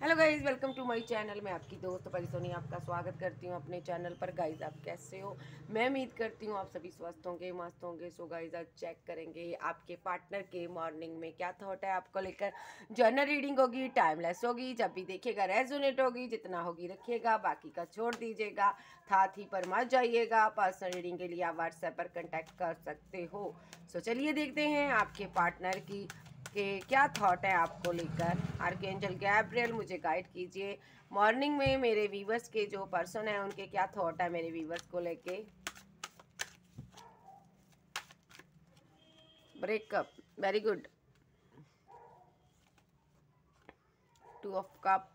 Hello guys, welcome to my channel. मैं आपकी दोस्त परिसोनी आपका स्वागत करती हूँ अपने चैनल पर। गाइज, आप कैसे हो? मैं उम्मीद करती हूँ आप सभी स्वस्थ होंगे, मस्त होंगे। सो गाइज, आज चेक करेंगे आपके पार्टनर के मॉर्निंग में क्या थॉट है आपको लेकर। जर्नल रीडिंग होगी, टाइमलेस होगी, जब भी देखिएगा रेजोनेट होगी, जितना होगी रखिएगा, बाकी का छोड़ दीजिएगा। साथ ही पर मत जाइएगा। पर्सनल रीडिंग के लिए आप व्हाट्सएप पर कंटेक्ट कर सकते हो। सो चलिए देखते हैं आपके पार्टनर की कि क्या थॉट है आपको लेकर। आर्कएंजल गैब्रियल मुझे गाइड कीजिए। मॉर्निंग में मेरे व्यूवर्स के जो पर्सन है उनके क्या थॉट है मेरे व्यूवर्स को लेके। Breakup, very good. 2 of cup,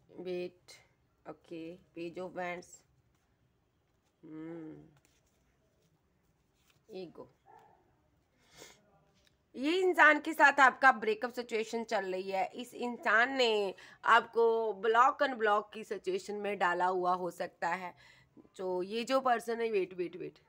wait, okay, page of wands, ego. ये इंसान के साथ आपका ब्रेकअप सिचुएशन चल रही है। इस इंसान ने आपको ब्लॉक अनब्लॉक की सिचुएशन में डाला हुआ हो सकता है। तो ये जो पर्सन है, वेट वेट वेट,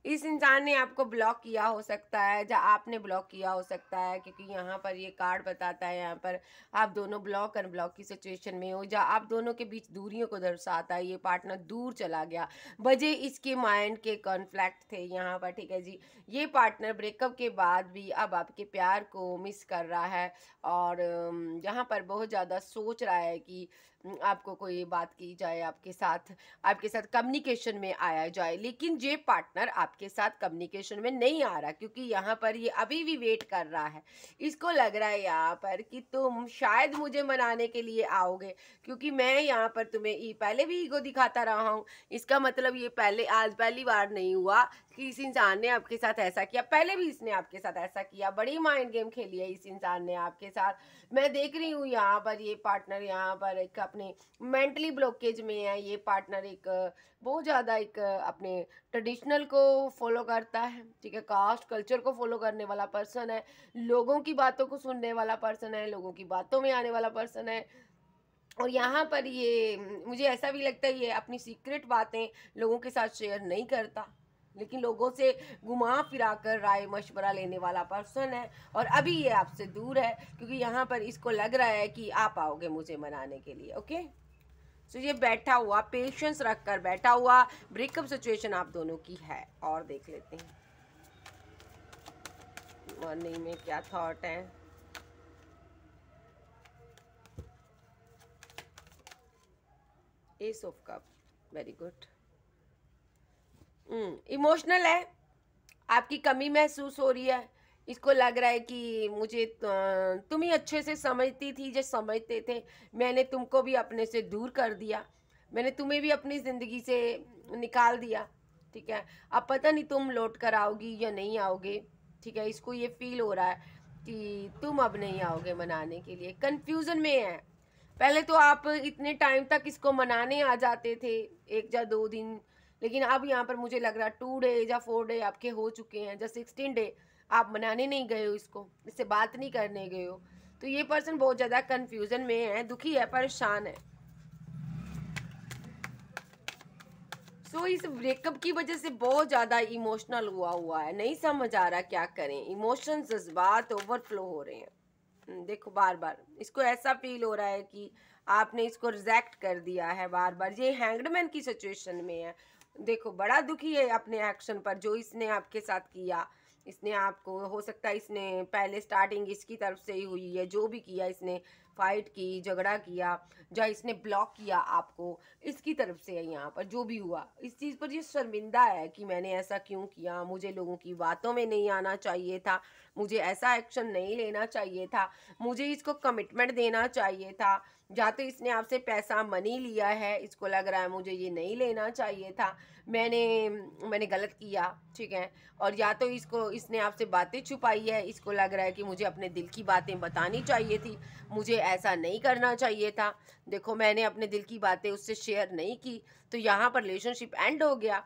इस इंसान ने आपको ब्लॉक किया हो सकता है, या आपने ब्लॉक किया हो सकता है, क्योंकि यहाँ पर ये कार्ड बताता है यहाँ पर आप दोनों ब्लॉक अनब्लॉक की सिचुएशन में हो, या आप दोनों के बीच दूरियों को दर्शाता है। ये पार्टनर दूर चला गया, वजह इसके माइंड के कॉन्फ्लिक्ट थे यहाँ पर। ठीक है जी, ये पार्टनर ब्रेकअप के बाद भी अब आपके प्यार को मिस कर रहा है, और यहाँ पर बहुत ज़्यादा सोच रहा है कि आपको कोई बात की जाए, आपके साथ कम्युनिकेशन में आया जाए। लेकिन ये पार्टनर आपके साथ कम्युनिकेशन में नहीं आ रहा, क्योंकि यहाँ पर ये अभी भी वेट कर रहा है। इसको लग रहा है यहाँ पर कि तुम शायद मुझे मनाने के लिए आओगे, क्योंकि मैं यहाँ पर तुम्हें पहले भी ईगो दिखाता रहा हूँ। इसका मतलब ये आज पहली बार नहीं हुआ कि इस इंसान ने आपके साथ ऐसा किया। पहले भी इसने आपके साथ ऐसा किया, बड़ी माइंड गेम खेली है इस इंसान ने आपके साथ। मैं देख रही हूँ यहाँ पर ये पार्टनर यहाँ पर एक अपने मेंटली ब्लॉकेज में है। ये पार्टनर एक बहुत ज़्यादा एक अपने ट्रेडिशनल को फॉलो करता है। ठीक है, कास्ट कल्चर को फॉलो करने वाला पर्सन है, लोगों की बातों को सुनने वाला पर्सन है, लोगों की बातों में आने वाला पर्सन है। और यहाँ पर ये मुझे ऐसा भी लगता है ये अपनी सीक्रेट बातें लोगों के साथ शेयर नहीं करता, लेकिन लोगों से घुमा फिरा कर राय मशवरा लेने वाला पर्सन है। और अभी ये आपसे दूर है, क्योंकि यहाँ पर इसको लग रहा है कि आप आओगे मुझे मनाने के लिए। ओके, सो ये बैठा हुआ, पेशेंस रखकर बैठा हुआ, ब्रेकअप सिचुएशन आप दोनों की है। और देख लेते हैं मॉर्निंग में क्या थॉट है। S of cup, very good. Emotional है, आपकी कमी महसूस हो रही है। इसको लग रहा है कि मुझे तुम ही अच्छे से समझती थी, जो समझते थे। मैंने तुमको भी अपने से दूर कर दिया, मैंने तुम्हें भी अपनी ज़िंदगी से निकाल दिया। ठीक है, अब पता नहीं तुम लौट कर आओगी या नहीं आओगे। ठीक है, इसको ये फील हो रहा है कि तुम अब नहीं आओगे मनाने के लिए, कन्फ्यूज़न में है। पहले तो आप इतने टाइम तक इसको मनाने आ जाते थे, 1 या 2 दिन, लेकिन अब यहाँ पर मुझे लग रहा है 2 डे या 4 डे आपके हो चुके हैं, या 16 डे आप मनाने नहीं गए हो इसको, इससे बात नहीं करने गए हो। तो ये पर्सन बहुत ज़्यादा कन्फ्यूज़न में है, दुखी है, परेशान है। सो इस ब्रेकअप की वजह से बहुत ज़्यादा इमोशनल हुआ है, नहीं समझ आ रहा क्या करें। इमोशंस, जज्बात ओवरफ्लो हो रहे हैं। देखो, बार बार इसको ऐसा फील हो रहा है कि आपने इसको रिजेक्ट कर दिया है। बार बार ये हैंगडमैन की सिचुएशन में है। देखो, बड़ा दुखी है अपने एक्शन पर जो इसने आपके साथ किया। इसने आपको, हो सकता है इसने पहले स्टार्टिंग इसकी तरफ से ही हुई है, जो भी किया इसने, फाइट की, झगड़ा किया, या इसने ब्लॉक किया आपको, इसकी तरफ से है यहाँ पर जो भी हुआ। इस चीज़ पर ये शर्मिंदा है कि मैंने ऐसा क्यों किया, मुझे लोगों की बातों में नहीं आना चाहिए था, मुझे ऐसा एक्शन नहीं लेना चाहिए था, मुझे इसको कमिटमेंट देना चाहिए था। या तो इसने आपसे पैसा मनी लिया है, इसको लग रहा है मुझे ये नहीं लेना चाहिए था, मैंने गलत किया। ठीक है, और या तो इसने आपसे बातें छुपाई है, इसको लग रहा है कि मुझे अपने दिल की बातें बतानी चाहिए थी, मुझे ऐसा नहीं करना चाहिए था। देखो, मैंने अपने दिल की बातें उससे शेयर नहीं की, तो यहाँ पर रिलेशनशिप एंड हो गया।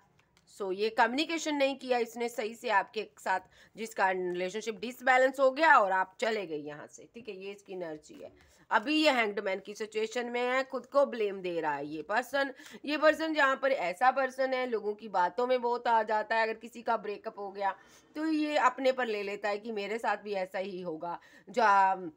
सो ये कम्युनिकेशन नहीं किया इसने सही से आपके साथ, जिसका रिलेशनशिप डिसबैलेंस हो गया और आप चले गए यहाँ से, ठीक है। ये इसकी एनर्जी है। अभी ये हैंग्ड की सिचुएशन में है, खुद को ब्लेम दे रहा है ये पर्सन जहाँ पर ऐसा पर्सन है, लोगों की बातों में बहुत आ जाता है। अगर किसी का ब्रेकअप हो गया तो ये अपने पर ले लेता है कि मेरे साथ भी ऐसा ही होगा। जहाँ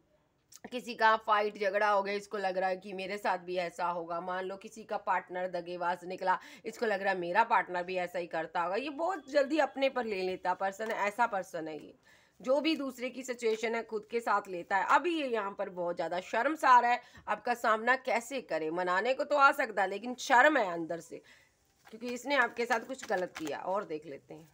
किसी का फाइट झगड़ा हो गया, इसको लग रहा है कि मेरे साथ भी ऐसा होगा। मान लो किसी का पार्टनर दगेबाज निकला, इसको लग रहा है मेरा पार्टनर भी ऐसा ही करता होगा। ये बहुत जल्दी अपने पर ले लेता पर्सन है, ऐसा पर्सन है ये। जो भी दूसरे की सिचुएशन है खुद के साथ लेता है। अभी ये यहाँ पर बहुत ज्यादा शर्मसार है, आपका सामना कैसे करे। मनाने को तो आ सकता है लेकिन शर्म है अंदर से, क्योंकि इसने आपके साथ कुछ गलत किया। और देख लेते हैं।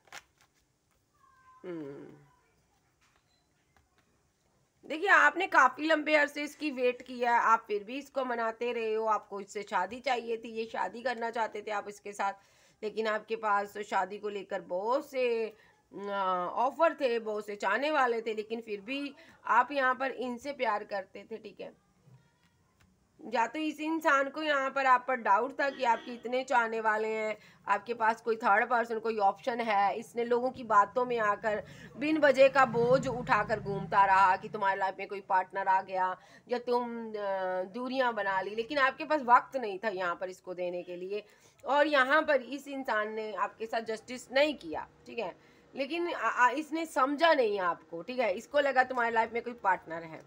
देखिए, आपने काफी लंबे अरसे इसकी वेट किया है, आप फिर भी इसको मनाते रहे हो। आपको इससे शादी चाहिए थी, ये शादी करना चाहते थे आप इसके साथ, लेकिन आपके पास तो शादी को लेकर बहुत से ऑफर थे, बहुत से चाहने वाले थे, लेकिन फिर भी आप यहाँ पर इनसे प्यार करते थे, ठीक है। या तो इस इंसान को यहाँ पर आप पर डाउट था कि आपके इतने चाहने वाले हैं, आपके पास कोई थर्ड पर्सन, कोई ऑप्शन है। इसने लोगों की बातों में आकर बिन वजह का बोझ उठाकर घूमता रहा कि तुम्हारी लाइफ में कोई पार्टनर आ गया या तुम दूरियां बना ली, लेकिन आपके पास वक्त नहीं था यहाँ पर इसको देने के लिए। और यहाँ पर इस इंसान ने आपके साथ जस्टिस नहीं किया, ठीक है। लेकिन इसने समझा नहीं आपको, ठीक है। इसको लगा तुम्हारी लाइफ में कोई पार्टनर है,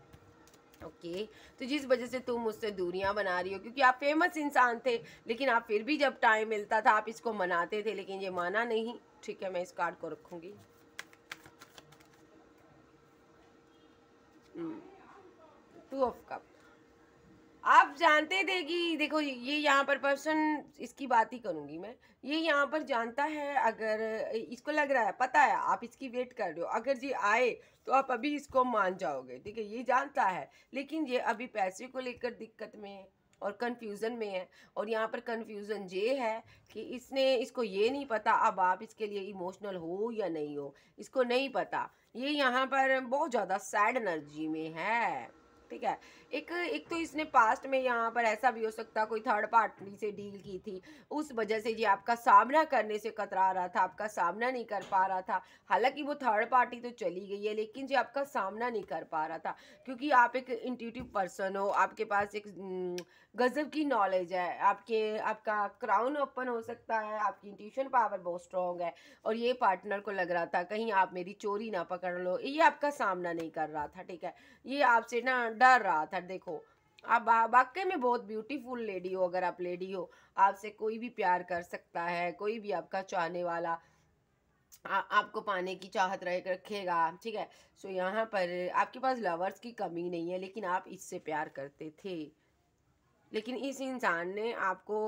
ओके। तो जिस वजह से तुम मुझसे दूरियां बना रही हो, क्योंकि आप फेमस इंसान थे, लेकिन आप फिर भी जब टाइम मिलता था आप इसको मनाते थे, लेकिन ये माना नहीं, ठीक है। मैं इस कार्ड को रखूंगी। 2 ऑफ कप। आप जानते थे कि देखो, ये यहाँ पर पर्सन, इसकी बात ही करूंगी मैं। ये यहाँ पर जानता है, अगर इसको लग रहा है, पता है आप इसकी वेट कर रहे हो, अगर ये आए तो आप अभी इसको मान जाओगे, ठीक है। ये जानता है, लेकिन ये अभी पैसे को लेकर दिक्कत में है और कंफ्यूजन में है। और यहाँ पर कंफ्यूजन ये है कि इसको ये नहीं पता अब आप इसके लिए इमोशनल हो या नहीं हो, इसको नहीं पता। ये यहाँ पर बहुत ज्यादा सैड एनर्जी में है, ठीक है। एक एक तो इसने पास्ट में यहाँ पर ऐसा भी हो सकता, कोई थर्ड पार्टी से डील की थी, उस वजह से ये आपका सामना करने से कतरा रहा था, आपका सामना नहीं कर पा रहा था। हालांकि वो थर्ड पार्टी तो चली गई है, लेकिन ये आपका सामना नहीं कर पा रहा था, क्योंकि आप एक इंट्यूटिव पर्सन हो, आपके पास एक गजब की नॉलेज है, आपका क्राउन ओपन हो सकता है, आपकी इंट्यूशन पावर बहुत स्ट्रांग है। और ये पार्टनर को लग रहा था कहीं आप मेरी चोरी ना पकड़ लो, ये आपका सामना नहीं कर रहा था, ठीक है। ये आपसे ना डर रहा था। देखो, आप वाकई में बहुत ब्यूटीफुल लेडी हो। अगर आप लेडी हो, आपसे कोई भी प्यार कर सकता है, कोई भी आपका चाहने वाला आपको पाने की चाहत रखेगा, ठीक है। सो यहाँ पर आपके पास लवर्स की कमी नहीं है, लेकिन आप इससे प्यार करते थे। लेकिन इस इंसान ने आपको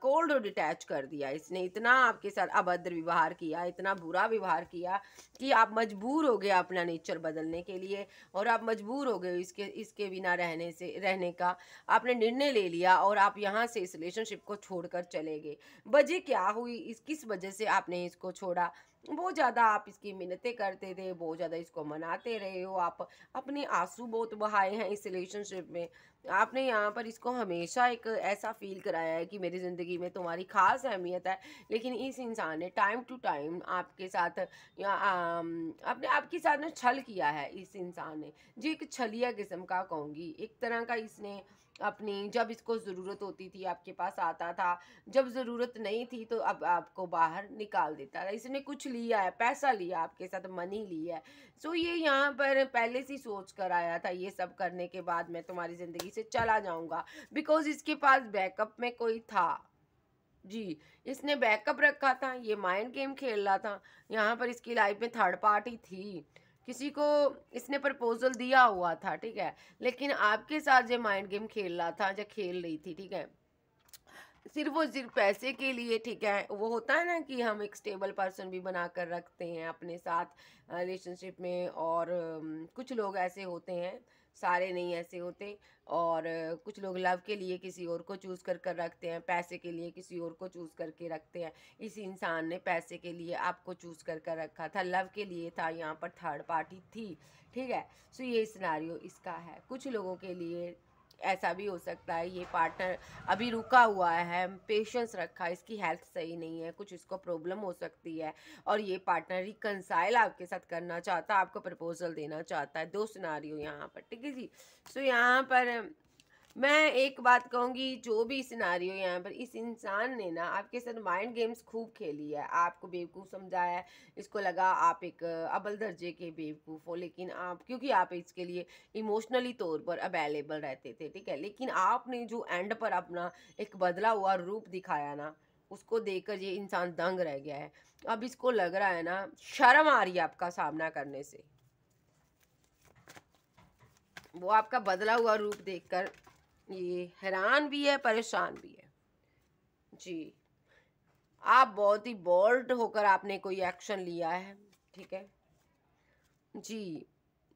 कोल्ड और डिटैच कर दिया। इसने इतना आपके साथ अभद्र व्यवहार किया, इतना बुरा व्यवहार किया कि आप मजबूर हो गए अपना नेचर बदलने के लिए, और आप मजबूर हो गए इसके इसके बिना रहने का। आपने निर्णय ले लिया और आप यहाँ से इस रिलेशनशिप को छोड़कर चले गए। वजह क्या हुई, किस वजह से आपने इसको छोड़ा? बहुत ज़्यादा आप इसकी मिन्नतें करते थे, बहुत ज़्यादा इसको मनाते रहे हो, आप अपने आंसू बहुत बहाए हैं इस रिलेशनशिप में। आपने यहाँ पर इसको हमेशा एक ऐसा फील कराया है कि मेरी ज़िंदगी में तुम्हारी खास अहमियत है, लेकिन इस इंसान ने टाइम टू टाइम आपके साथ या अपने आपके साथ में छल किया है। इस इंसान ने जी एक छलिया किस्म का कहूँगी, एक तरह का। इसने अपनी, जब इसको ज़रूरत होती थी आपके पास आता था, जब ज़रूरत नहीं थी तो अब आपको बाहर निकाल देता था। इसने कुछ लिया है, पैसा लिया आपके साथ, मनी लिया है। सो ये यहाँ पर पहले से सोच कर आया था, ये सब करने के बाद मैं तुम्हारी ज़िंदगी से चला जाऊंगा, बिकॉज इसके पास बैकअप में कोई था। जी, इसने बैकअप रखा था, ये माइंड गेम खेल रहा था। यहाँ पर इसकी लाइफ में थर्ड पार्टी थी, किसी को इसने प्रपोजल दिया हुआ था, ठीक है। लेकिन आपके साथ जो माइंड गेम खेल रहा था, जो खेल रही थी, ठीक है, सिर्फ वो सिर्फ पैसे के लिए, ठीक है। वो होता है ना कि हम एक स्टेबल पर्सन भी बना कर रखते हैं अपने साथ रिलेशनशिप में, और कुछ लोग ऐसे होते हैं, सारे नहीं ऐसे होते। और कुछ लोग लव के लिए किसी और को चूज़ कर रखते हैं, पैसे के लिए किसी और को चूज़ करके रखते हैं। इस इंसान ने पैसे के लिए आपको चूज़ कर रखा था, लव के लिए था, यहाँ पर थर्ड पार्टी थी, ठीक है। सो ये सिनेरियो इसका है। कुछ लोगों के लिए ऐसा भी हो सकता है ये पार्टनर अभी रुका हुआ है, पेशेंस रखा है, इसकी हेल्थ सही नहीं है, कुछ इसको प्रॉब्लम हो सकती है, और ये पार्टनर रिकंसाइल आपके साथ करना चाहता है, आपको प्रपोजल देना चाहता है। 2 सिनारियो यहाँ पर, ठीक है जी। सो यहाँ पर मैं एक बात कहूँगी, जो भी सिनारियो यहाँ पर, इस इंसान ने ना आपके साथ माइंड गेम्स खूब खेली है, आपको बेवकूफ़ समझाया है, इसको लगा आप एक अव्वल दर्जे के बेवकूफ़ हो, लेकिन आप, क्योंकि आप इसके लिए इमोशनली तौर पर अवेलेबल रहते थे, ठीक है, लेकिन आपने जो एंड पर अपना एक बदला हुआ रूप दिखाया ना, उसको देखकर ये इंसान दंग रह गया है। अब इसको लग रहा है ना, शर्म आ रही है आपका सामना करने से। वो आपका बदला हुआ रूप देखकर ये हैरान भी है, परेशान भी है जी। आप बहुत ही बोल्ड होकर आपने कोई एक्शन लिया है, ठीक है जी।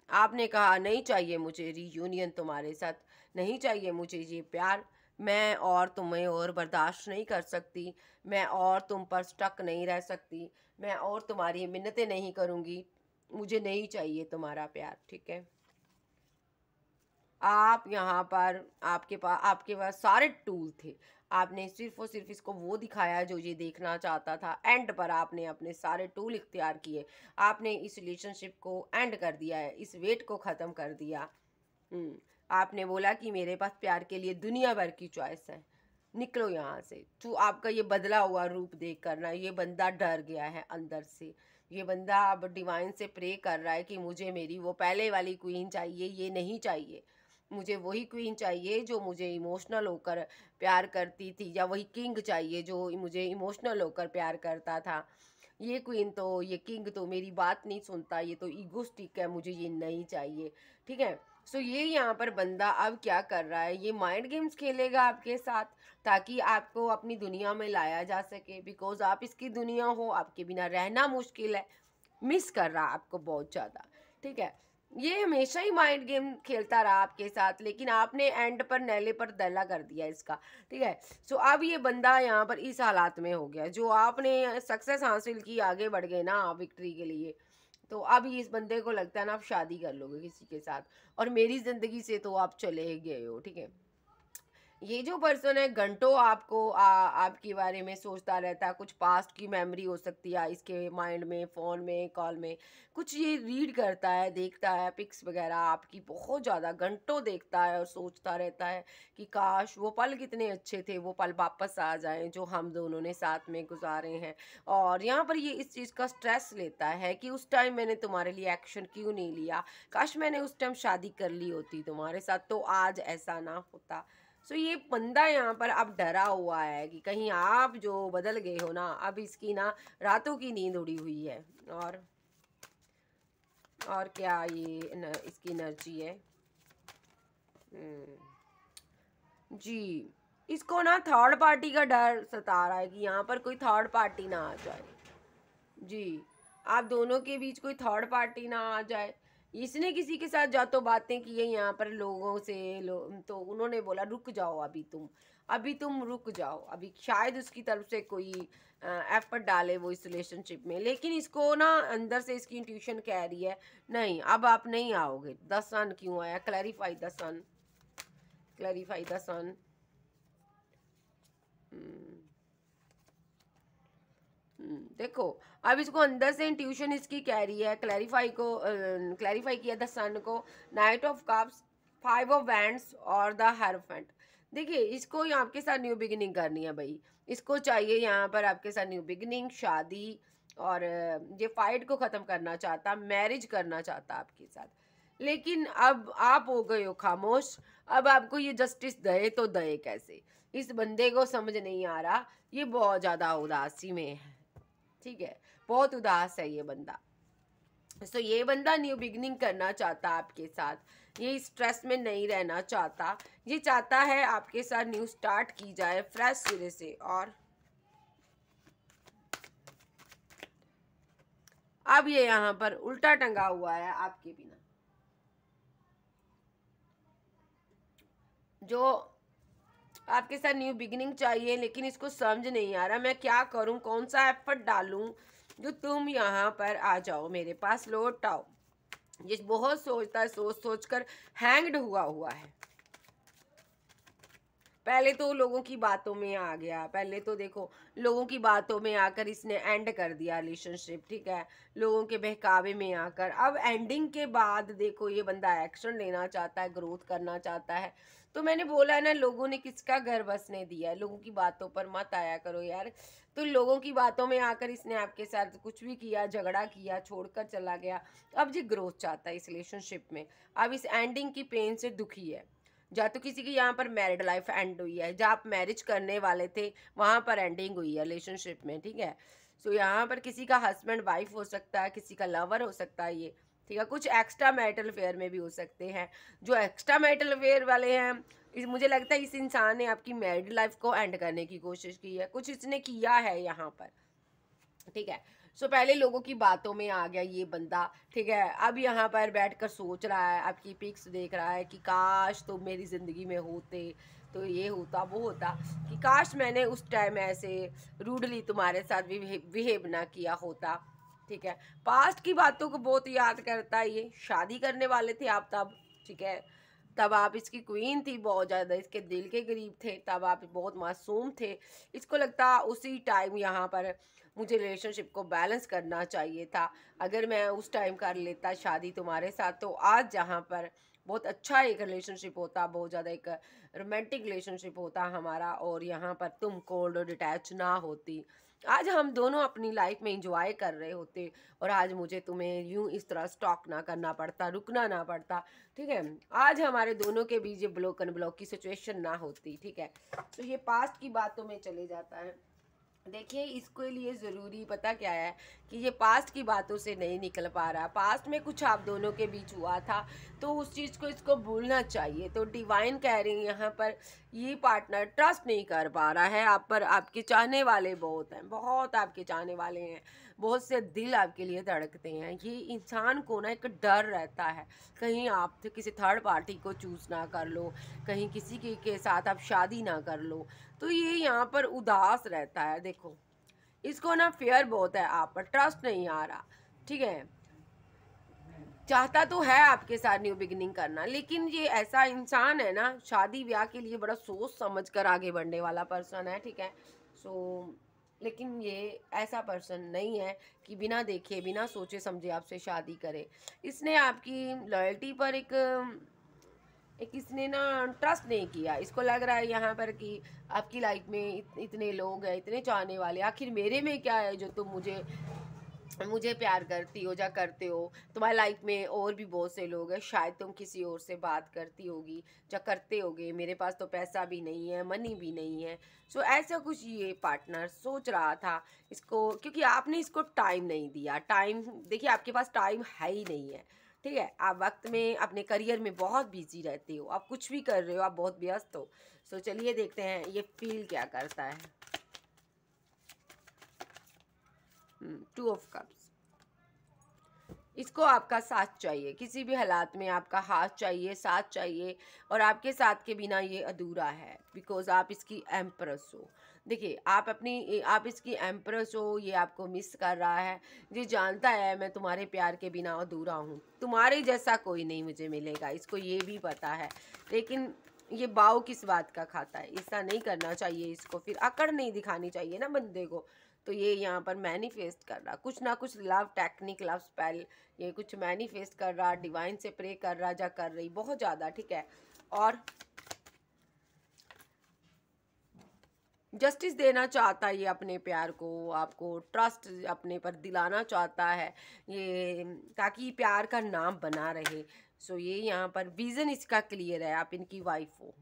आपने कहा नहीं चाहिए मुझे रीयूनियन तुम्हारे साथ, नहीं चाहिए मुझे ये प्यार, मैं और तुम्हें और बर्दाश्त नहीं कर सकती, मैं और तुम पर स्टक नहीं रह सकती, मैं और तुम्हारी मिन्नतें नहीं करूँगी, मुझे नहीं चाहिए तुम्हारा प्यार, ठीक है। आप यहाँ पर आपके पास सारे टूल थे, आपने सिर्फ और सिर्फ इसको वो दिखाया जो ये देखना चाहता था। एंड पर आपने अपने सारे टूल इख्तियार किए, आपने इस रिलेशनशिप को एंड कर दिया है, इस वेट को ख़त्म कर दिया। आपने बोला कि मेरे पास प्यार के लिए दुनिया भर की चॉइस है, निकलो यहाँ से। तो आपका ये बदला हुआ रूप देख कर ना, ये बंदा डर गया है अंदर से। ये बंदा अब डिवाइन से प्रे कर रहा है कि मुझे मेरी वो पहले वाली क्वीन चाहिए, ये नहीं चाहिए। मुझे वही क्वीन चाहिए जो मुझे इमोशनल होकर प्यार करती थी, या वही किंग चाहिए जो मुझे इमोशनल होकर प्यार करता था। ये क्वीन तो, ये किंग तो मेरी बात नहीं सुनता, ये तो ईगोस्टिक है, मुझे ये नहीं चाहिए, ठीक है। सो ये यहाँ पर बंदा अब क्या कर रहा है, ये माइंड गेम्स खेलेगा आपके साथ, ताकि आपको अपनी दुनिया में लाया जा सके, बिकॉज आप इसकी दुनिया हो, आपके बिना रहना मुश्किल है, मिस कर रहा आपको बहुत ज़्यादा, ठीक है। ये हमेशा ही माइंड गेम खेलता रहा आपके साथ, लेकिन आपने एंड पर नैले पर दला कर दिया इसका, ठीक है। सो अब ये बंदा यहाँ पर इस हालात में हो गया, जो आपने सक्सेस हासिल की, आगे बढ़ गए ना विक्ट्री के लिए, तो अब इस बंदे को लगता है ना आप शादी कर लोगे किसी के साथ, और मेरी ज़िंदगी से तो आप चले गए हो, ठीक है। ये जो पर्सन है घंटों आपको आपके बारे में सोचता रहता है, कुछ पास्ट की मेमोरी हो सकती है इसके माइंड में, फ़ोन में, कॉल में, कुछ ये रीड करता है, देखता है पिक्स वगैरह आपकी, बहुत ज़्यादा घंटों देखता है और सोचता रहता है कि काश वो पल कितने अच्छे थे, वो पल वापस आ जाएं जो हम दोनों ने साथ में गुजारे हैं। और यहाँ पर ये इस चीज़ का स्ट्रेस लेता है कि उस टाइम मैंने तुम्हारे लिए एक्शन क्यों नहीं लिया, काश मैंने उस टाइम शादी कर ली होती तुम्हारे साथ तो आज ऐसा ना होता। सो ये बंदा यहाँ पर अब डरा हुआ है कि कहीं आप जो बदल गए हो ना, अब इसकी ना रातों की नींद उड़ी हुई है। और क्या ये इसकी एनर्जी है जी। इसको ना थर्ड पार्टी का डर सता रहा है कि यहाँ पर कोई थर्ड पार्टी ना आ जाए जी, आप दोनों के बीच कोई थर्ड पार्टी ना आ जाए। इसने किसी के साथ जा तो बातें की है यहाँ पर लोगों से, तो उन्होंने बोला रुक जाओ, अभी तुम रुक जाओ, अभी शायद उसकी तरफ से कोई एफर्ट डाले वो इस रिलेशनशिप में, लेकिन इसको ना अंदर से इसकी इंट्यूशन कह रही है नहीं, अब आप नहीं आओगे। द सन क्यों आया, clarify the sun, clarify the sun. देखो, अब इसको अंदर से इंट्यूशन इसकी कह रही है, क्लैरिफाई किया द सन को, night of cups, 5 of wands और द हेरोफेंट। देखिए, इसको यहाँ आपके साथ न्यू बिगिनिंग करनी है भाई, इसको चाहिए यहाँ पर आपके साथ न्यू बिगिनिंग, शादी, और ये फाइट को ख़त्म करना चाहता, मैरिज करना चाहता आपके साथ। लेकिन अब आप हो गए हो खामोश, अब आपको ये जस्टिस दे तो दे कैसे, इस बंदे को समझ नहीं आ रहा, ये बहुत ज़्यादा उदासी में है, ठीक है, बहुत उदास है ये बंदा। सो ये बंदा न्यू बिगनिंग करना चाहता आपके साथ, ये स्ट्रेस में नहीं रहना चाहता, ये चाहता है आपके साथ न्यू स्टार्ट की जाए फ्रेश सिरे से। और अब ये यहाँ पर उल्टा टंगा हुआ है आपके बिना, जो आपके साथ न्यू बिगिनिंग चाहिए, लेकिन इसको समझ नहीं आ रहा मैं क्या करूं, कौन सा एफर्ट डालूं जो तुम यहाँ पर आ जाओ, मेरे पास लौट आओ। ये बहुत सोचता है, सोच सोच कर हैंग्ड हुआ है। पहले तो लोगों की बातों में आ गया, पहले तो देखो लोगों की बातों में आकर इसने एंड कर दिया रिलेशनशिप, ठीक है, लोगों के बहकावे में आकर। अब एंडिंग के बाद देखो ये बंदा एक्शन लेना चाहता है, ग्रोथ करना चाहता है। तो मैंने बोला है ना, लोगों ने किसका घर बसने दिया है, लोगों की बातों पर मत आया करो यार। तो लोगों की बातों में आकर इसने आपके साथ कुछ भी किया, झगड़ा किया, छोड़कर चला गया। अब ये ग्रोथ चाहता है इस रिलेशनशिप में। अब इस एंडिंग की पेन से दुखी है। या तो किसी की यहाँ पर मैरिड लाइफ एंड हुई है, जहाँ आप मैरिज करने वाले थे वहां पर एंडिंग हुई है रिलेशनशिप में, ठीक है। सो यहाँ पर किसी का हस्बैंड वाइफ हो सकता है, किसी का लवर हो सकता है ये, ठीक है। कुछ एक्स्ट्रा मैरिटल अफेयर में भी हो सकते हैं। जो एक्स्ट्रा मैरिटल अफेयर वाले हैं, मुझे लगता है इस इंसान ने आपकी मैरिड लाइफ को एंड करने की कोशिश की है, कुछ इसने किया है यहाँ पर, ठीक है। सो पहले लोगों की बातों में आ गया ये बंदा, ठीक है। अब यहाँ पर बैठकर सोच रहा है, आपकी पिक्स देख रहा है कि काश तुम मेरी ज़िंदगी में होते तो ये होता वो होता, कि काश मैंने उस टाइम ऐसे रूडली तुम्हारे साथ भी बिहेव ना किया होता, ठीक है। पास्ट की बातों को बहुत याद करता है ये। शादी करने वाले थे आप तब, ठीक है, तब आप इसकी क्वीन थी, बहुत ज़्यादा इसके दिल के करीब थे, तब आप बहुत मासूम थे। इसको लगता उसी टाइम यहाँ पर मुझे रिलेशनशिप को बैलेंस करना चाहिए था। अगर मैं उस टाइम कर लेता शादी तुम्हारे साथ, तो आज जहाँ पर बहुत अच्छा एक रिलेशनशिप होता, बहुत ज़्यादा एक रोमांटिक रिलेशनशिप होता हमारा, और यहाँ पर तुम कोल्ड और डिटैच ना होती। आज हम दोनों अपनी लाइफ में इंजॉय कर रहे होते, और आज मुझे तुम्हें यूं इस तरह स्टॉक ना करना पड़ता, रुकना ना पड़ता, ठीक है। आज हमारे दोनों के बीच ये ब्लॉक अनब्लॉक की सिचुएशन ना होती, ठीक है। तो ये पास्ट की बातों में चले जाता है। देखिए इसके लिए ज़रूरी पता क्या है, कि ये पास्ट की बातों से नहीं निकल पा रहा। पास्ट में कुछ आप दोनों के बीच हुआ था, तो उस चीज़ को इसको भूलना चाहिए। तो डिवाइन कह रही है यहाँ पर, ये पार्टनर ट्रस्ट नहीं कर पा रहा है आप पर। आपके चाहने वाले बहुत हैं, बहुत आपके चाहने वाले हैं, बहुत से दिल आपके लिए धड़कते हैं। ये इंसान को ना एक डर रहता है, कहीं आप तो किसी थर्ड पार्टी को चूज़ ना कर लो, कहीं किसी के साथ आप शादी ना कर लो। तो ये यहाँ पर उदास रहता है। देखो इसको ना फेयर बहुत है आप पर, ट्रस्ट नहीं आ रहा, ठीक है। चाहता तो है आपके साथ न्यू बिगिनिंग करना, लेकिन ये ऐसा इंसान है ना, शादी ब्याह के लिए बड़ा सोच समझ कर आगे बढ़ने वाला पर्सन है, ठीक है। सो लेकिन ये ऐसा पर्सन नहीं है कि बिना देखे बिना सोचे समझे आपसे शादी करे। इसने आपकी लॉयल्टी पर एक इसने ना ट्रस्ट नहीं किया। इसको लग रहा है यहाँ पर कि आपकी लाइफ में इतने लोग हैं, इतने चाहने वाले, आखिर मेरे में क्या है जो तुम मुझे मुझे प्यार करती हो या करते हो। तुम्हारी लाइफ में और भी बहुत से लोग हैं, शायद तुम किसी और से बात करती होगी या करते होगे, मेरे पास तो पैसा भी नहीं है, मनी भी नहीं है। सो ऐसा कुछ ये पार्टनर सोच रहा था इसको, क्योंकि आपने इसको टाइम नहीं दिया। टाइम देखिए आपके पास टाइम है ही नहीं है, ठीक है। आप वक्त में अपने करियर में बहुत बिजी रहते हो, आप कुछ भी कर रहे हो, आप बहुत व्यस्त हो। सो चलिए देखते हैं ये फील क्या करता है। टू ऑफ कप्स, इसको आपका साथ चाहिए, किसी भी हालात में आपका हाथ चाहिए, साथ चाहिए, और आपके साथ के बिना ये अधूरा है, बिकॉज आप इसकी एम्प्रेस हो। देखिए आप इसकी एम्प्रेस हो, ये आपको मिस कर रहा है, ये जानता है मैं तुम्हारे प्यार के बिना अधूरा हूँ, तुम्हारे जैसा कोई नहीं मुझे मिलेगा, इसको ये भी पता है। लेकिन ये बाव किस बात का खाता है, ऐसा नहीं करना चाहिए इसको, फिर अकड़ नहीं दिखानी चाहिए ना बंदे को। तो ये यहाँ पर मैनिफेस्ट कर रहा, कुछ ना कुछ लव टेक्निक, लव स्पेल, ये कुछ मैनिफेस्ट कर रहा, डिवाइन से प्रे कर रहा या कर रही बहुत ज़्यादा, ठीक है। और जस्टिस देना चाहता है ये अपने प्यार को, आपको ट्रस्ट अपने पर दिलाना चाहता है ये, ताकि प्यार का नाम बना रहे। सो ये यहाँ पर विज़न इसका क्लियर है, आप इनकी वाइफ हो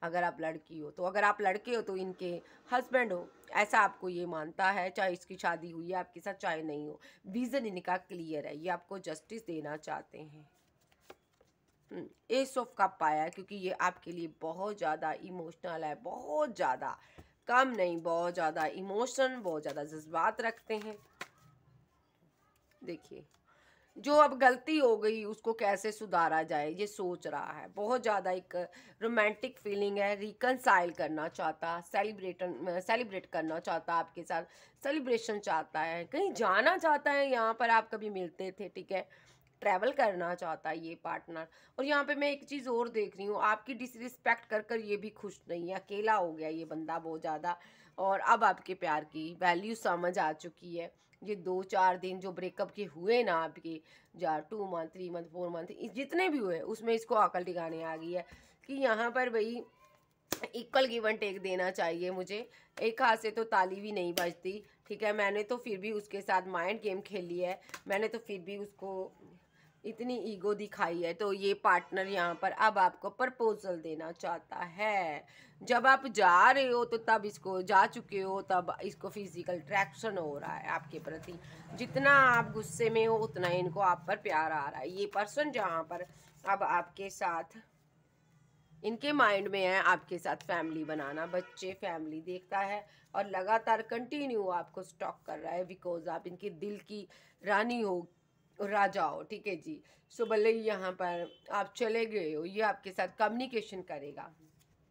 अगर आप लड़की हो, तो अगर आप लड़के हो तो इनके हस्बैंड हो, ऐसा आपको ये मानता है, चाहे इसकी शादी हुई है आपके साथ चाहे नहीं हो। विज़न इनका क्लियर है, ये आपको जस्टिस देना चाहते हैं। एस ऑफ कप आया है, क्योंकि ये आपके लिए बहुत ज़्यादा इमोशनल है, बहुत ज़्यादा, कम नहीं, बहुत ज़्यादा इमोशन, बहुत ज़्यादा जज्बात रखते हैं। देखिए जो अब गलती हो गई उसको कैसे सुधारा जाए ये सोच रहा है, बहुत ज़्यादा एक रोमांटिक फीलिंग है, रिकनसाइल करना चाहता, सेलिब्रेट करना चाहता, आपके साथ सेलिब्रेशन चाहता है, कहीं जाना चाहता है। यहाँ पर आप कभी मिलते थे, ठीक है, ट्रैवल करना चाहता है ये पार्टनर। और यहाँ पे मैं एक चीज़ और देख रही हूँ, आपकी डिसरिस्पेक्ट कर कर ये भी खुश नहीं है, अकेला हो गया ये बंदा बहुत ज़्यादा। और अब आपके प्यार की वैल्यू समझ आ चुकी है। ये 2-4 दिन जो ब्रेकअप के हुए ना आपके, या 2 मंथ 3 मंथ 4 मंथ जितने भी हुए, उसमें इसको अकल ठिकाने आ गई है कि यहाँ पर भाई इक्वल गिव एंड टेक देना चाहिए मुझे। एक हाथ से तो ताली भी नहीं बजती, ठीक है। मैंने तो फिर भी उसके साथ माइंड गेम खेली है, मैंने तो फिर भी उसको इतनी ईगो दिखाई है। तो ये पार्टनर यहाँ पर अब आपको प्रपोजल देना चाहता है। जब आप जा रहे हो तो तब इसको जा चुके हो, तब इसको फिजिकल अट्रैक्शन हो रहा है आपके प्रति। जितना आप गुस्से में हो उतना इनको आप पर प्यार आ रहा है। ये पर्सन जहाँ पर अब आपके साथ, इनके माइंड में है आपके साथ फैमिली बनाना, बच्चे फैमिली देखता है और लगातार कंटिन्यू आपको स्टॉक कर रहा है, बिकॉज आप इनके दिल की रानी हो, राजा हो, ठीक है जी। सो भले ही यहाँ पर आप चले गए हो, ये आपके साथ कम्युनिकेशन करेगा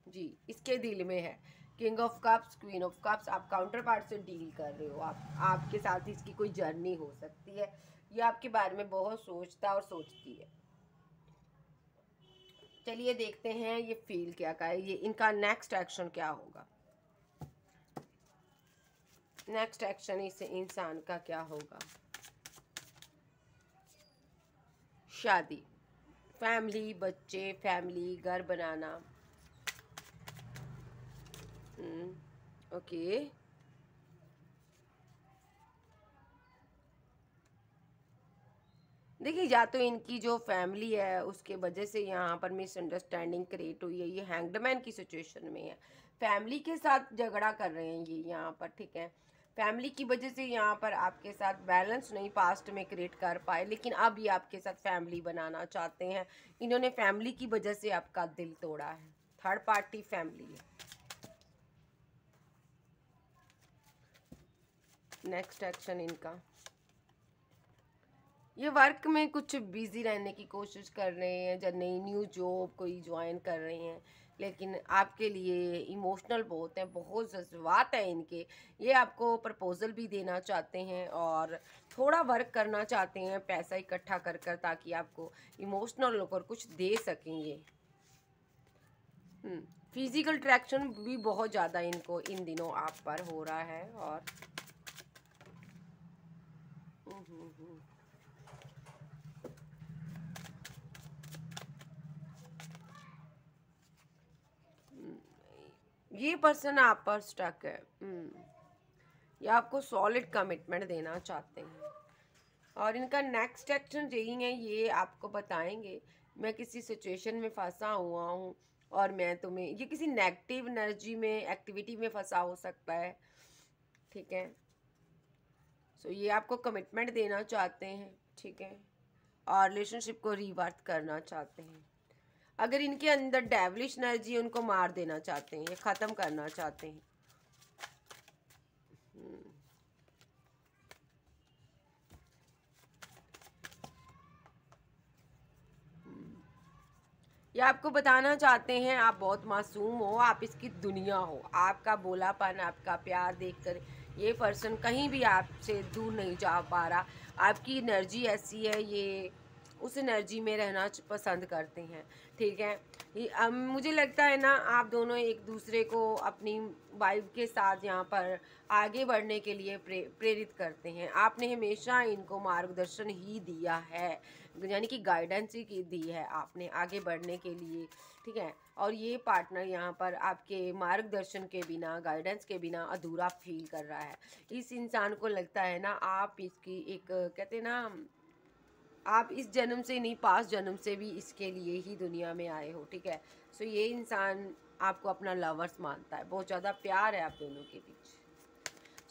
जी, इसके दिल में है king of cups, queen of cups. आप काउंटर पार्ट से डील कर रहे हो, आपके साथ इसकी कोई जर्नी हो सकती है। ये आपके बारे में बहुत सोचता और सोचती है। चलिए देखते हैं ये फील क्या का है, ये इनका नेक्स्ट एक्शन क्या होगा। नेक्स्ट एक्शन इस इंसान का क्या होगा। शादी, फैमिली, बच्चे, फैमिली, घर बनाना। ओके, देखिए या तो इनकी जो फैमिली है उसके वजह से यहाँ पर मिसअंडरस्टैंडिंग क्रिएट हुई है, ये हैंगडमैन की सिचुएशन में है, फैमिली के साथ झगड़ा कर रहे हैं ये यहाँ पर, ठीक है। फैमिली की वजह से यहाँ पर आपके साथ बैलेंस नहीं पास्ट में क्रिएट कर पाए, लेकिन अब ये आपके साथ फैमिली बनाना चाहते हैं। इन्होंने फैमिली की वजह से आपका दिल तोड़ा है, थर्ड पार्टी फैमिली है। नेक्स्ट एक्शन इनका, ये वर्क में कुछ बिजी रहने की कोशिश कर रहे हैं, जब नई न्यू जॉब कोई ज्वाइन कर रहे हैं, लेकिन आपके लिए इमोशनल बहुत हैं, बहुत जज्बात हैं इनके। ये आपको प्रपोजल भी देना चाहते हैं और थोड़ा वर्क करना चाहते हैं पैसा इकट्ठा कर कर, ताकि आपको इमोशनल होकर कुछ दे सकेंगे। फिजिकल अट्रैक्शन भी बहुत ज़्यादा इनको इन दिनों आप पर हो रहा है। और ये पर्सन आप पर स्टक है। ये आपको सॉलिड कमिटमेंट देना चाहते हैं और इनका नेक्स्ट एक्शन यही है, ये आपको बताएंगे मैं किसी सिचुएशन में फंसा हुआ हूँ और मैं तुम्हें, ये किसी नेगेटिव एनर्जी में एक्टिविटी में फंसा हो सकता है, ठीक है। सो ये आपको कमिटमेंट देना चाहते हैं, ठीक है, और रिलेशनशिप को रीवर्थ करना चाहते हैं। अगर इनके अंदर डेविलिश एनर्जी, उनको मार देना चाहते हैं, ये ख़त्म करना चाहते हैं। ये आपको बताना चाहते हैं आप बहुत मासूम हो, आप इसकी दुनिया हो, आपका बोलापन, आपका प्यार देखकर ये पर्सन कहीं भी आपसे दूर नहीं जा पा रहा। आपकी एनर्जी ऐसी है, ये उस एनर्जी में रहना पसंद करते हैं, ठीक है। मुझे लगता है ना आप दोनों एक दूसरे को अपनी वाइफ के साथ यहाँ पर आगे बढ़ने के लिए प्रेरित करते हैं। आपने हमेशा इनको मार्गदर्शन ही दिया है, यानी कि गाइडेंस ही की दी है आपने आगे बढ़ने के लिए, ठीक है। और ये पार्टनर यहाँ पर आपके मार्गदर्शन के बिना, गाइडेंस के बिना अधूरा फील कर रहा है। इस इंसान को लगता है ना आप इसकी एक, कहते हैं ना, आप इस जन्म से नहीं पास जन्म से भी इसके लिए ही दुनिया में आए हो, ठीक है। सो ये इंसान आपको अपना लवर्स मानता है, बहुत ज़्यादा प्यार है आप दोनों के बीच।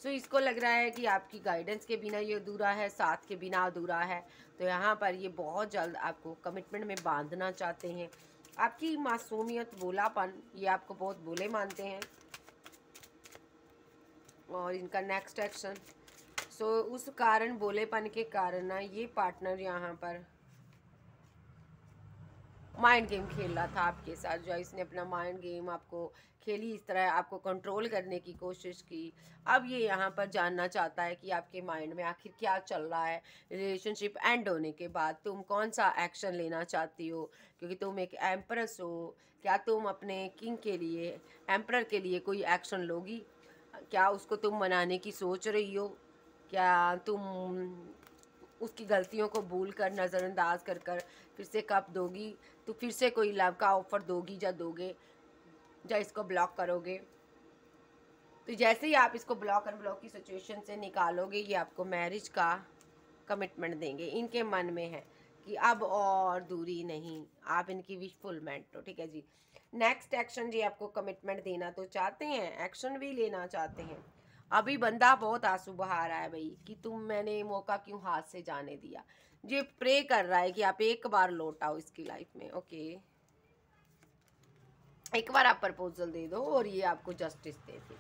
सो इसको लग रहा है कि आपकी गाइडेंस के बिना ये अधूरा है, साथ के बिना अधूरा है। तो यहाँ पर ये बहुत जल्द आपको कमिटमेंट में बांधना चाहते हैं। आपकी मासूमियत, भोलापन, ये आपको बहुत भोले मानते हैं। और इनका नेक्स्ट एक्शन, सो उस कारण, भोलेपन के कारण ना ये पार्टनर यहाँ पर माइंड गेम खेल रहा था आपके साथ, जो इसने अपना माइंड गेम आपको खेली, इस तरह आपको कंट्रोल करने की कोशिश की। अब ये यहाँ पर जानना चाहता है कि आपके माइंड में आखिर क्या चल रहा है। रिलेशनशिप एंड होने के बाद तुम कौन सा एक्शन लेना चाहती हो, क्योंकि तुम एक एम्प्रेस हो। क्या तुम अपने किंग के लिए, एम्प्रर के लिए कोई एक्शन लोगी? क्या उसको तुम मनाने की सोच रही हो? क्या तुम उसकी गलतियों को भूल कर, नज़रअंदाज कर कर फिर से कप दोगी? तो फिर से कोई लव का ऑफर दोगी या दोगे, या इसको ब्लॉक करोगे? तो जैसे ही आप इसको ब्लॉक अनब्लॉक की सिचुएशन से निकालोगे, ये आपको मैरिज का कमिटमेंट देंगे। इनके मन में है कि अब और दूरी नहीं, आप इनकी विशफुलमेंट हो। ठीक है जी। नेक्स्ट एक्शन जी, आपको कमिटमेंट देना तो चाहते हैं, एक्शन भी लेना चाहते हैं। अभी बंदा बहुत आंसू बहा रहा है भाई कि तुम, मैंने मौका क्यों हाथ से जाने दिया। ये प्रे कर रहा है कि आप एक बार लौट आओ इसकी लाइफ में। ओके, एक बार आप प्रपोजल दे दो और ये आपको जस्टिस दे दे।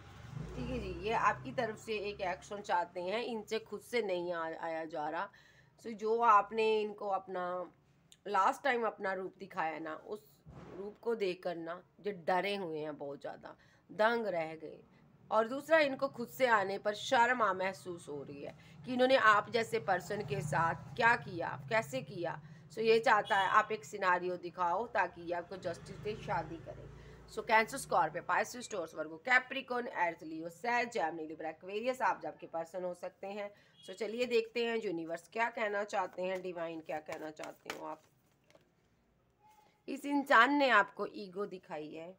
ठीक है जी। ये आपकी तरफ से एक एक्शन चाहते हैं, इनसे खुद से नहीं आया जा रहा। सो जो आपने इनको अपना लास्ट टाइम अपना रूप दिखाया ना, उस रूप को देखकर ना जो डरे हुए हैं, बहुत ज़्यादा दंग रह गए। और दूसरा, इनको खुद से आने पर शर्म महसूस हो रही है कि इन्होंने आप जैसे पर्सन के साथ क्या किया, कैसे किया। सो ये चाहता है आप एक सिनारियो दिखाओ ताकि ये आपको जस्टिस दे, शादी करें। सो कैंसर, स्कॉर्पियो, पाइसेस, टॉरस, वर्गो, कैप्रिकॉर्न, एरीज, लियो, सैज, जेमिनी, लिब्रा, एक्वेरियस आप जब के पर्सन हो सकते हैं। सो चलिए देखते हैं यूनिवर्स क्या कहना चाहते हैं, डिवाइन क्या कहना चाहते हो आप। इस इंसान ने आपको ईगो दिखाई है,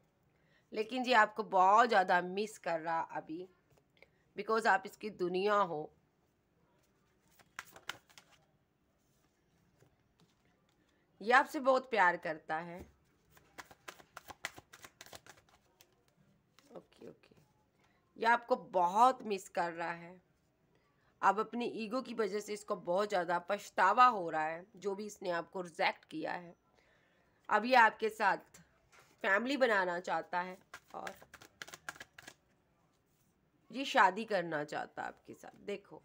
लेकिन ये आपको बहुत ज़्यादा मिस कर रहा अभी, बिकॉज आप इसकी दुनिया हो। ये आपसे बहुत प्यार करता है। ओके ओके, ये आपको बहुत मिस कर रहा है। अब अपनी ईगो की वजह से इसको बहुत ज़्यादा पछतावा हो रहा है, जो भी इसने आपको रिजेक्ट किया है। अब ये आपके साथ फैमिली बनाना चाहता है और ये शादी करना चाहता है आपके साथ। देखो,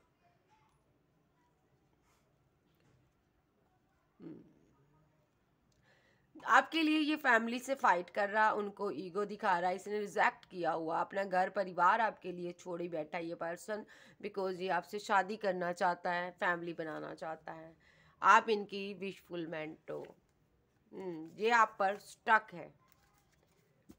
आपके लिए ये फैमिली से फाइट कर रहा, उनको ईगो दिखा रहा है, इसने रिजेक्ट किया हुआ अपना घर परिवार आपके लिए छोड़ी बैठा ये पर्सन, बिकॉज ये आपसे शादी करना चाहता है, फैमिली बनाना चाहता है। आप इनकी विशफुलमेंट हो। ये आप पर स्टक है।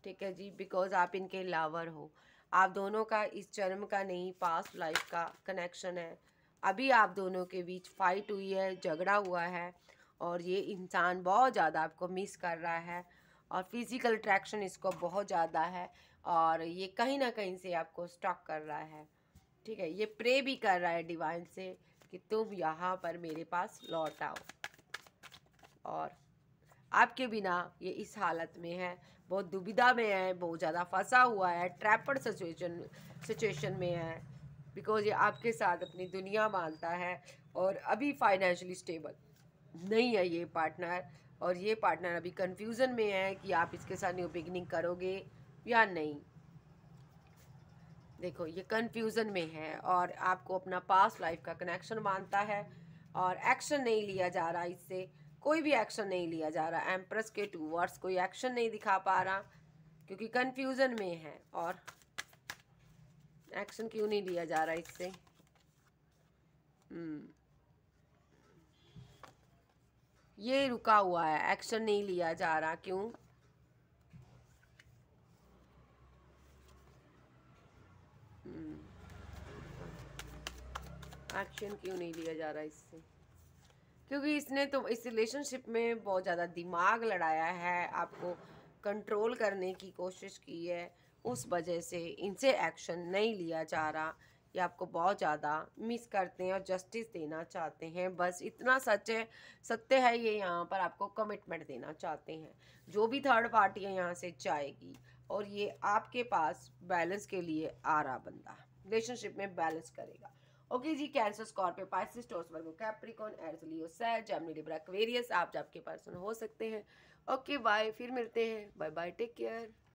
ठीक है जी, बिकॉज आप इनके लवर हो। आप दोनों का इस जन्म का नहीं, पास्ट लाइफ का कनेक्शन है। अभी आप दोनों के बीच फाइट हुई है, झगड़ा हुआ है, और ये इंसान बहुत ज़्यादा आपको मिस कर रहा है, और फिज़िकल अट्रैक्शन इसको बहुत ज़्यादा है, और ये कहीं ना कहीं से आपको स्टॉक कर रहा है। ठीक है, ये प्रे भी कर रहा है डिवाइन से कि तुम यहाँ पर मेरे पास लौट आओ। और आपके बिना ये इस हालत में है, बहुत दुविधा में है, बहुत ज़्यादा फंसा हुआ है, ट्रैपड सिचुएशन में है, बिकॉज ये आपके साथ अपनी दुनिया मानता है, और अभी फाइनेंशियली स्टेबल नहीं है ये पार्टनर। और ये पार्टनर अभी कंफ्यूजन में है कि आप इसके साथ न्यू बिगनिंग करोगे या नहीं। देखो, ये कंफ्यूजन में है और आपको अपना पास्ट लाइफ का कनेक्शन मानता है, और एक्शन नहीं लिया जा रहा इससे, कोई भी एक्शन नहीं लिया जा रहा। एम्प्रेस के टू वर्ड्स, कोई एक्शन नहीं दिखा पा रहा क्योंकि कंफ्यूजन में है। और एक्शन क्यों नहीं लिया जा रहा इससे? ये रुका हुआ है, एक्शन नहीं लिया जा रहा, क्यों? एक्शन क्यों नहीं लिया जा रहा इससे? क्योंकि इसने तो इस रिलेशनशिप में बहुत ज़्यादा दिमाग लड़ाया है, आपको कंट्रोल करने की कोशिश की है, उस वजह से इनसे एक्शन नहीं लिया जा रहा। ये आपको बहुत ज़्यादा मिस करते हैं और जस्टिस देना चाहते हैं, बस इतना सच है, सत्य है। ये यहाँ पर आपको कमिटमेंट देना चाहते हैं। जो भी थर्ड पार्टी है यहाँ से जाएगी, और ये आपके पास बैलेंस के लिए आ रहा बंदा रिलेशनशिप में बैलेंस करेगा। ओके जी, कैंसर, स्कॉर्पियो, पाइसेस, टॉरस, वर्गो, कैप्रिकॉर्न, एरीज, लियो, सैज, जेमिनी, लिब्रा, एक्वेरियस आप आपके पर्सन हो सकते हैं। ओके बाय, फिर मिलते हैं। Bye bye, take care.